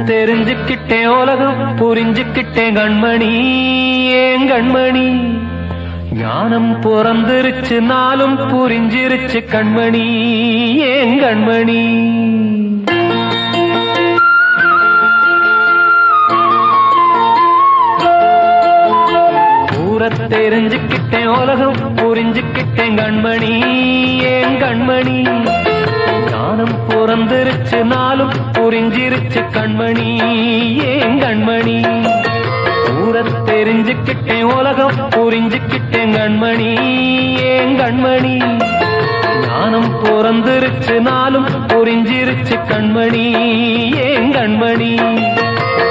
தெரிஞ்சுக்கிட்டேன் உலகம் புரிஞ்சுக்கிட்டேன் கண்மணி ஏன் கண்மணி ஞானம் பிறந்திருச்சு நாளும் புரிஞ்சிருச்சு கண்மணி ஏன் கண்மணி தெரிஞ்சுக்கிட்டேன் உலகம் புரிஞ்சுக்கிட்டேன் கண்மணி ஏன் கண்மணி ஞானம் பிறந்திருச்சு நாளும் புரிஞ்சிருச்சு கண்மணி ஏன் கண்மணி தெரிஞ்சுக்கிட்டேன் உலகம் புரிஞ்சுக்கிட்டேன் கண்மணி ஏன் கண்மணி ஞானம் பிறந்திருச்சு நாளும் புரிஞ்சிருச்சு கண்மணி ஏன் கண்மணி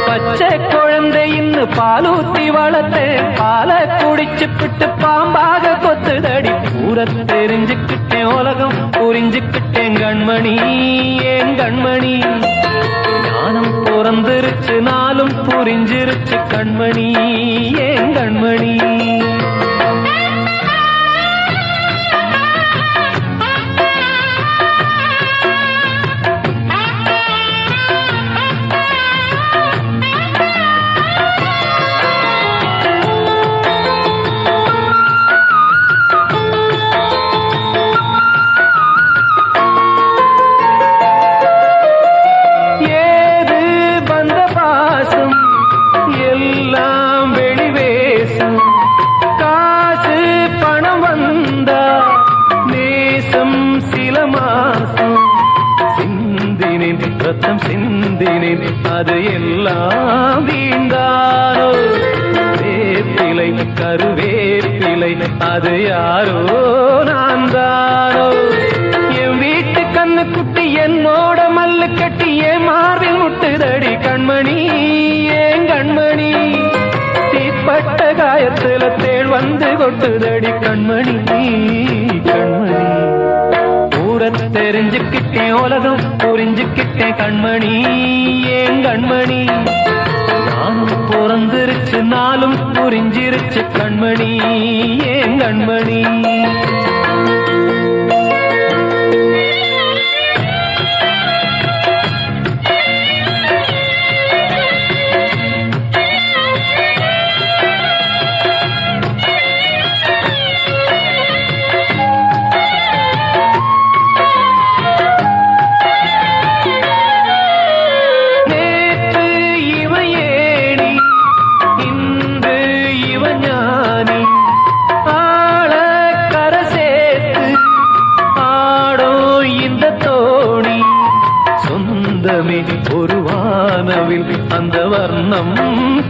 பச்சை குழந்தையின்னு பாலூத்தி வளர்த்தேன் பாலை குடிச்சு பிட்டு பாம்பாக கொத்துதடி தெரிஞ்சுக்கிட்டேன் உலகம் புரிஞ்சுக்கிட்டேன் கண்மணி ஏன் கண்மணி ஞானம் பிறந்திருச்சு நாளும் புரிஞ்சிருச்சு கண்மணி ஏன் கண்மணி ரத்தம் சிந்தினேன் அது எல்லாம் வீண்டானோ வேப்பிலை கருவேப்பிலை அது யாரோ நான் தானோ என் வீட்டு கண்ணு குட்டி என்னோட மல்லு கட்டி என் மார்பில் முட்டுதடி கண்மணி ஏன் கண்மணி தீப்பட்ட காயத்துல தேள் வந்து கொட்டுதடி கண்மணி கண்மணி தெரிஞ்சுக்கிட்டேன் உலகம் புரிஞ்சுக்கிட்டேன் கண்மணி ஏன் கண்மணி நானும் பிறந்திருச்சு நாளும் புரிஞ்சிருச்சு கண்மணி ஏன் கண்மணி ஒரு வானவில் அந்த வர்ணம்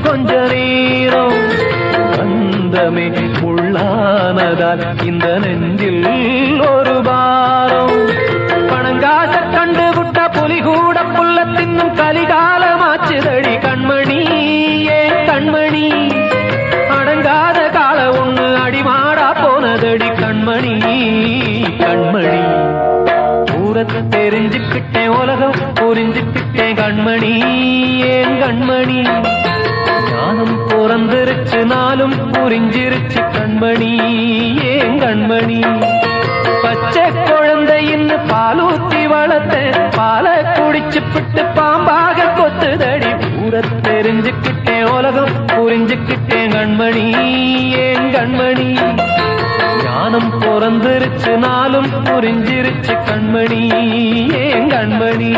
கொஞ்ச நேரம் வந்தமே உள்ளானதால் இந்த நெஞ்சில் ஒரு பாரம் பணங்காச கண்டு விட்ட புலி கூட புல்ல தின்னும் கலிகாலமாச்சுதடி கண்மணி ஏன் கண்மணி அடங்காத கால ஒண்ணு அடிமாடா போனதடி கண்மணி கண்மணி தெரிஞ்சுக்கிட்டேன் உலகம் புரிஞ்சுக்கிட்டேன் கண்மணி ஏன் கண்மணி ஞானம் பிறந்திருச்சு நாளும் புரிஞ்சிருச்சு கண்மணி ஏன் கண்மணி பச்சை குழந்தையின்னு பாலூத்தி வளர்த்தேன் பாலை குடிச்சு பிட்டு பாம்பாக கொத்துதடி தெரிஞ்சுக்கிட்டேன் உலகம் புரிஞ்சுக்கிட்டேன் கண்மணி ஏன் கண்மணி ஞானம் பிறந்திருச்சு நாளும் புரிஞ்சிருச்சு கண்மணி ஏன் கண்மணி